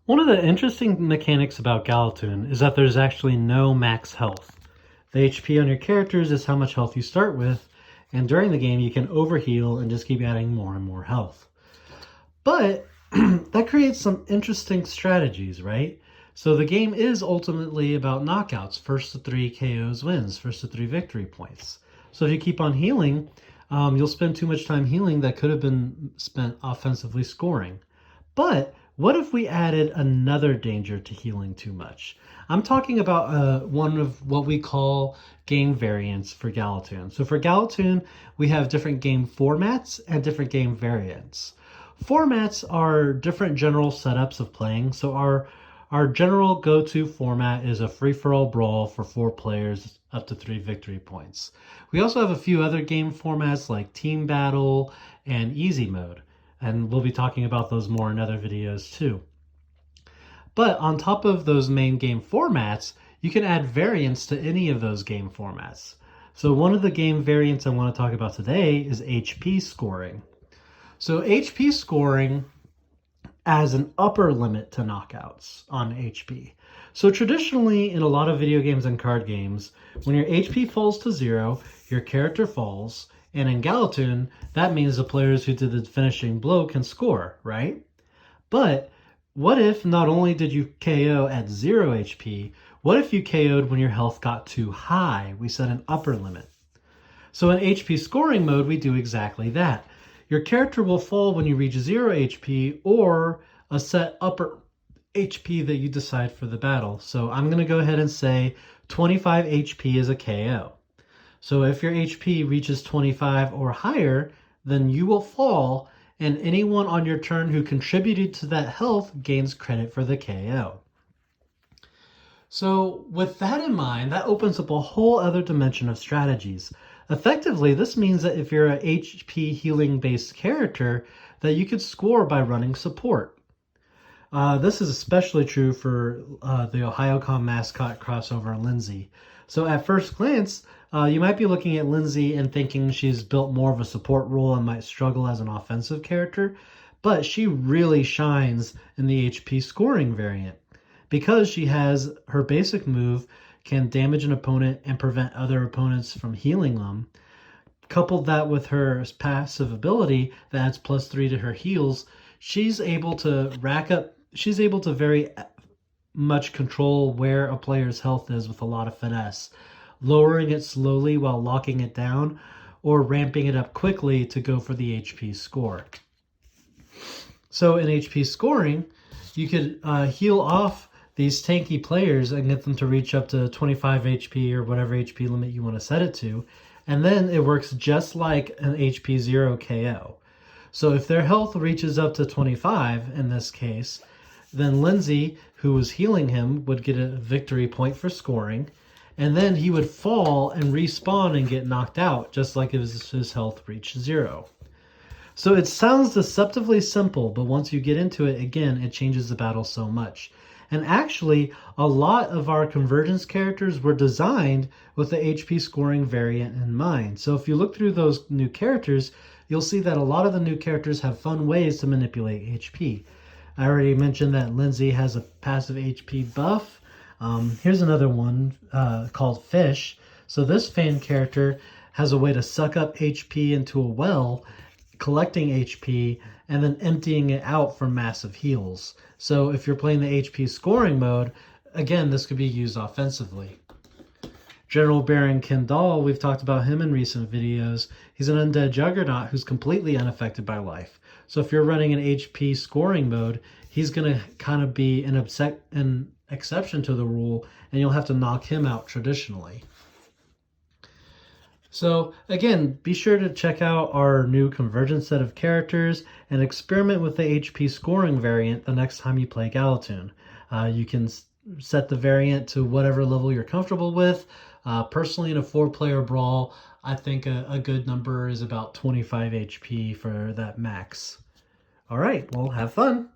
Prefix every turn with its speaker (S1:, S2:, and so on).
S1: One of the interesting mechanics about Galatune is that there's actually no max health. The HP on your characters is how much health you start with, and during the game you can overheal and just keep adding more and more health. But that creates some interesting strategies, right? So the game is ultimately about knockouts. First to 3 KOs wins, first to 3 victory points. So if you keep on healing, you'll spend too much time healing that could have been spent offensively scoring. But what if we added another danger to healing too much? I'm talking about one of what we call game variants for Galatune. So for Galatune, we have different game formats and different game variants. Formats are different general setups of playing. So our general go-to format is a free-for-all brawl for 4 players up to 3 victory points. We also have a few other game formats like team battle and easy mode, and we'll be talking about those more in other videos too. But on top of those main game formats, you can add variants to any of those game formats. So one of the game variants I want to talk about today is HP scoring. So HP scoring as an upper limit to knockouts on HP. So traditionally in a lot of video games and card games, when your HP falls to 0, your character falls, and in Galatune, that means the players who did the finishing blow can score, right? But what if not only did you KO at 0 HP, what if you KO'd when your health got too high? We set an upper limit. So in HP scoring mode, we do exactly that. Your character will fall when you reach 0 HP or a set upper HP that you decide for the battle. So I'm going to go ahead and say 25 HP is a KO. So if your HP reaches 25 or higher, then you will fall, and anyone on your turn who contributed to that health gains credit for the KO. So with that in mind, that opens up a whole other dimension of strategies. Effectively, this means that if you're an HP healing based character, that you could score by running support. This is especially true for the OhioCon mascot crossover Lindsay. So at first glance, you might be looking at Lindsay and thinking she's built more of a support role and might struggle as an offensive character, but she really shines in the HP scoring variant because she has her basic move can damage an opponent and prevent other opponents from healing them. Coupled that with her passive ability that adds +3 to her heals, she's able to very much control where a player's health is with a lot of finesse, lowering it slowly while locking it down, or ramping it up quickly to go for the HP score. So in HP scoring, you could heal off these tanky players and get them to reach up to 25 HP or whatever HP limit you want to set it to. And then it works just like an HP 0 KO. So if their health reaches up to 25 in this case, then Lindsay, who was healing him, would get a victory point for scoring. And then he would fall and respawn and get knocked out, just like if his health reached 0. So it sounds deceptively simple, but once you get into it, again, it changes the battle so much. And actually, a lot of our convergence characters were designed with the HP scoring variant in mind. So if you look through those new characters, you'll see that a lot of the new characters have fun ways to manipulate HP. I already mentioned that Lindsay has a passive HP buff. Here's another one called Fish. So this fan character has a way to suck up HP into a well, collecting HP, and then emptying it out for massive heals. So if you're playing the HP scoring mode, again, this could be used offensively. General Baron Kendall, we've talked about him in recent videos. He's an undead juggernaut who's completely unaffected by life. So if you're running an HP scoring mode, he's going to kind of be an exception to the rule, and you'll have to knock him out traditionally. So again, be sure to check out our new convergence set of characters and experiment with the HP scoring variant the next time you play Galatune. You can set the variant to whatever level you're comfortable with. Personally, in a 4-player brawl, I think a good number is about 25 HP for that max. All right, well, have fun.